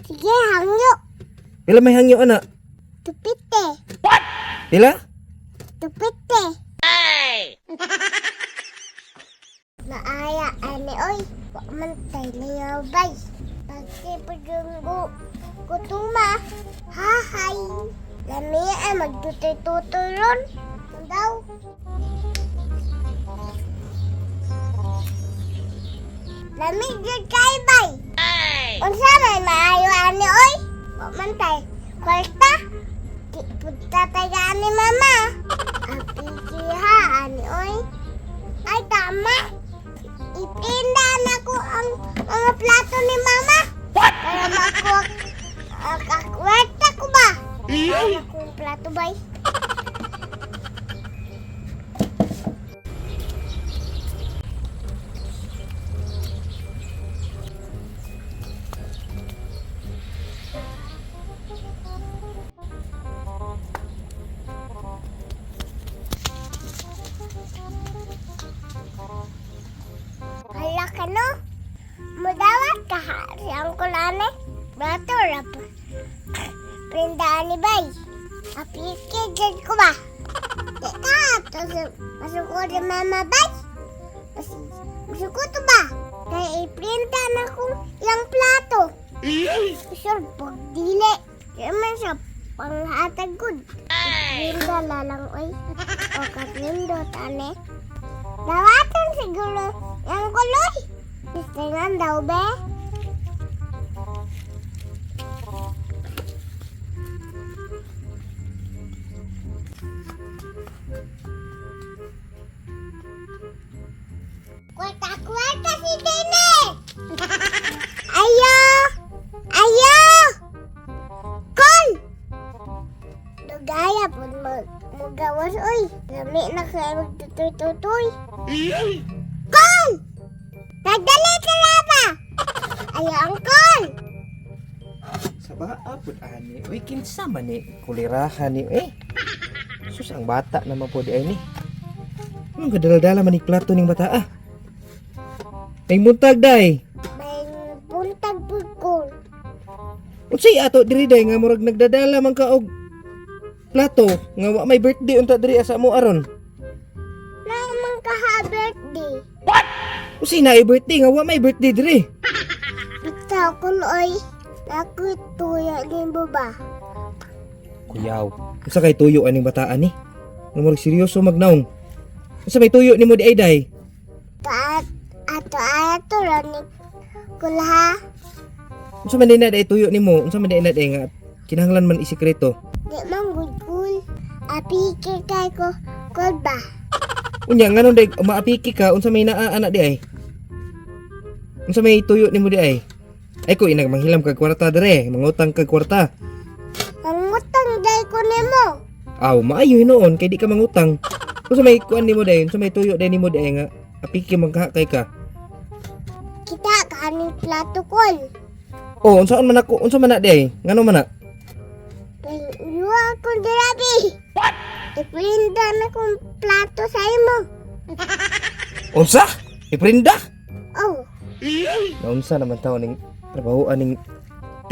Sige, hangyo. Pila may hangyo ana? Tupite. Pila? Tupite. Naaya, ane, oy. Wak mantay na yung bay. Pagkipod yung kutuma. Hahay. Lami ay magtutoy-tutoy ron. Daw. Lami dyan kay bay. Unsa may maayo ani oy? Wak mantay. Kwarta. Di punta tayo ani mama. Apikiha ani oy. Ay tama. Ipinda na ko ang mga plato ni mama. Para makuha kwarta ko ba? Ay, akong plato bay. Hala ka no? Mudawat ka ha? Siyang kulane? Bato rap. Prindaan ni bay. Apike dyan ko ba? Teka, masuk ko rin mama bay. Masuk ko to ba? Kaya iprinta na kong ilang plato. Sure, pagdili. Yaman siya panghatag good. Iprinta lalang oy. O kaplindot ane. Dawatan siguro yung kuloy. Istingan daw be. Kwarta si Dene. Ayo. Ayo. Kol. Dugaya po magawas oy. Lami na kayo magtutoy-tutoy. Kol! Nagdali ka na ba? Ayo ang kol. Saba apod ani. Uy kinsa man ni kulirahan ni Sus ang bata naman po di ay ni. Anong kadala-dala man ni plato ning bata ah? May muntag day. May buntag po kol. Unsay ato diri day nga murag nagdadala man ka og plato nga wa may birthday unta diri asa mo aron. Naman ka ha birthday. Unsay na birthday nga wa may birthday diri? Bitaw kol oy. Ako tuya din ba? Kuyaw. Unsa kay tuyo aning bataan ni? Nga murag seryoso magnaong. Unsa may tuyo nimo di ay day? Ato ni kulha. Unsa man dinad ay tuyo nimo? Unsa man dinad ay nga kinahanglan man isikreto? Di man good cool. Apike kay ko kol ba? Unya nganon day maapiki ka unsa may naa anak di ay? Unsa may tuyo nimo di ay? Ay ko inag manghilam kag kwarta dire, mangutang kag kwarta. Ang utang day ko nimo. Aw, maayo hinoon kay di ka mangutang. Unsa may kuan nimo day? Unsa may tuyo day nimo di ay nga apiki magka kay ka? Kita kaning plato kol. Oh, unsa man ako? Unsa man na di ay? Ngano man na? Yuwa ko dirabi. Iprinda na kong plato sa imo. Unsa? Iprinda? Oh, Naunsa naman taon ning trabahoan ning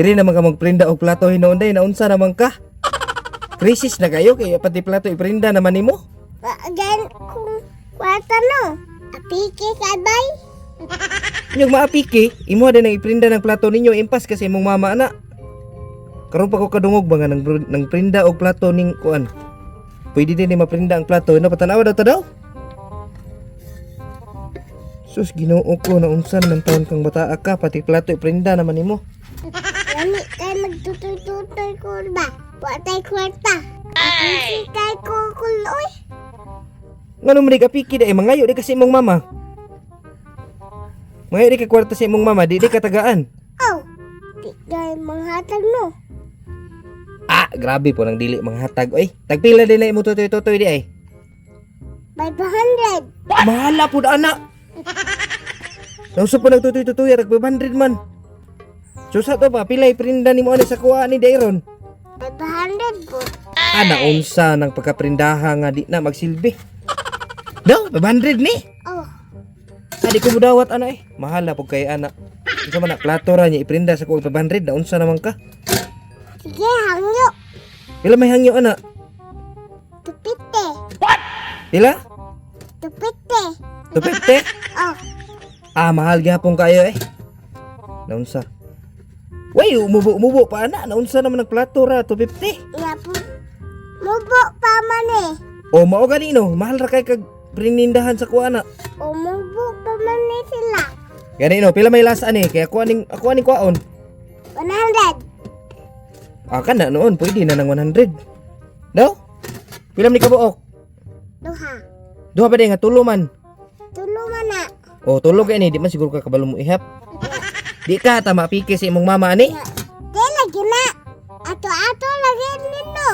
diri naman ka magprinda og plato hinoon day naunsa naman ka? Krisis na kayo kay pati plato iprinda naman nimo? again kung kwarta no. Apike kay bay. Yung maapiki, imo din ang iprinda ng plato ninyo impas kasi imong mama ana. Karon pa ko kadungog ba nga nang prinda og plato ning kuan. Pwede din ni maprinda ang plato na patanawa daw ta daw. Sus Ginoo ko na unsa naman taon kang bata ka pati plato iprinda naman nimo. Lami kay magtutoy-tutoy ko ba? Watay kwarta. Apike kay ko kuloy. Ngano man apiki day mangayo di kasi imong mama. Mangayo di ka kwarta sa imong mama, di ka tagaan. Oh, di dahil manghatag no. Ah, grabe po nang dili manghatag oy. Tagpila din na imo tutoy-tutoy di ay. 500. Mahala po ana. Nauso po nagtutoy-tutoy rag 500 man. So sa to pa pilay prinda nimo ani sa kuha ni Dairon. 500 po. Ana unsa nang pagkaprindaha nga di na magsilbi. Daw 500 ni. Oh, Adi ko mudawat ana eh. Mahala po kay ana. Unsa man na plato ra niya iprinda sa ko 500 na unsa naman ka? Sige, hangyo. Pila may hangyo ana? Tupite. Pila? Tupite. 250? Oh, Mahal gyapon kayo eh. Naunsa? Way, umubo pa ana. Naunsa naman ang plato ra 250? nga po. Mubo pa man eh. O mao ganino, mahal ra kay kag prinindahan sa kuana. Umubo pa man eh sila. Ganino, pila may lasa ni kay ako aning kwaon. 100. Kana noon pwede na ng 100. Daw? Pila man ni kabuok? Duha. Duha pa din nga tulo man. Tulo man na. O tulog kay ni di man siguro ka kabalo mo ihap. Di ka tama piki sa imong mama ani. Di lagi na. Ato-ato lagi nino.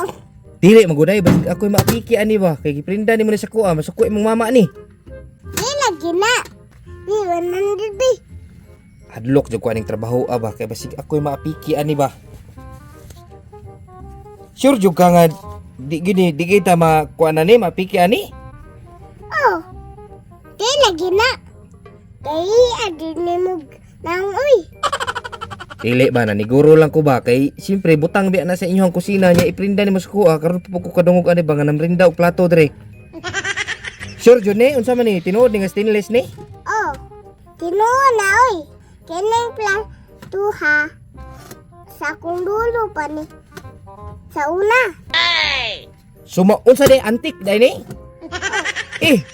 Dili magunay basig ako'y maapiki ani ba kay giprinda ni mo ni sa kuha masuko imong mama ani. Di lagi na. Di 100 bi. Hadlok jud ko aning trabaho ba kay basig ako'y maapiki ani ba. Sure jud ka nga di kita makuha na ni maapiki ani. Oh. Di lagi na. Kay adi ni mo nang uy. Dili ba na niguro lang ko ba kay siyempre butang biya na sa inyong kusina niya iprinda ni mo sa kuha karon pa ko kadungog ani ba nga namrinda og plato dre. Sure jud ni unsa man ni tinuod ni nga stainless ni? Oh. Tinuo na uy. Kineng plan tuha. Sa kung dulo pa ni. Sa una. Suma unsa day antik day ni? Eh.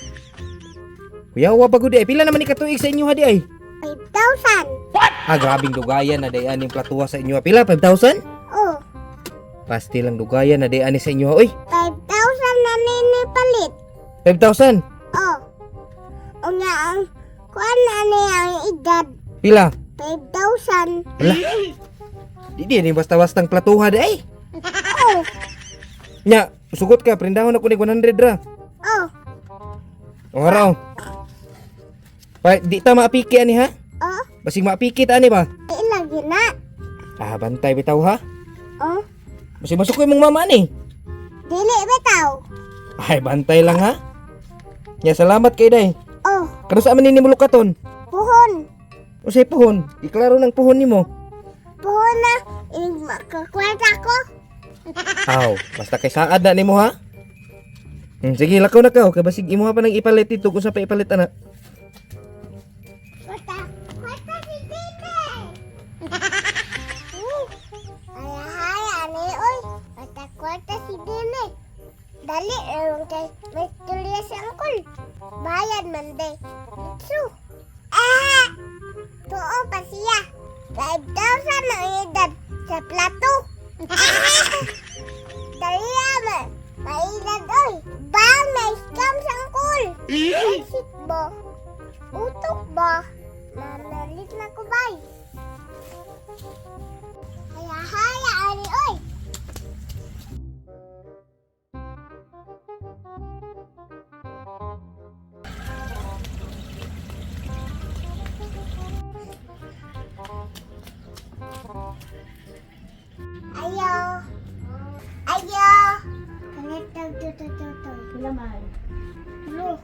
Kuyawa ba gud ay pila naman ni katuig sa inyo hadi ay? 5,000. Grabing dugayan na day aning platuwa sa inyo. Pila 5,000? Oh. Pasti lang dugayan na day ani sa inyo. Oy, 5,000 na nini palit. 5,000. Oh. O nga ang kuan na ni ang edad. Pila? 5,000. Ala. Di ni basta-bastang platuha day. Oh. Nya, sugot ka prindahon ako ni 100 ra. Oh. O haraw. Pa di ta maapiki ani ha? Oh. Basig maapiki ta ani ba? Di lagi na. Bantay bitaw ha. Oh. Basig masukoy mong mama ni. Dili bitaw. Ay, bantay lang ha. Nya, salamat kay day. Oh. Kano sa man ni mulukaton? Puhon. Usay puhon. Iklaro ng puhon nimo. Puhon na. Makakwenta ko. Aw, basta kay saad na nimo ha. Sige, lakaw na ka. Kay basig imo pa nang ipalit dito kung sa pa ipalit ana. Kwenta si Tite. Ay, ani oy. Kwenta si Dine. Dali, kay may tuloy si Angkol. Bayad man de. So, tuo pa siya. 5,000 na edad sa plato. Dali naman. Mailad oy. Bang na scam sa Angkol. Exit ba? Utok ba? Manalit na ko bay. Haya, ani oy. Ayo. Kanetag tutututoy. Laman. Lo.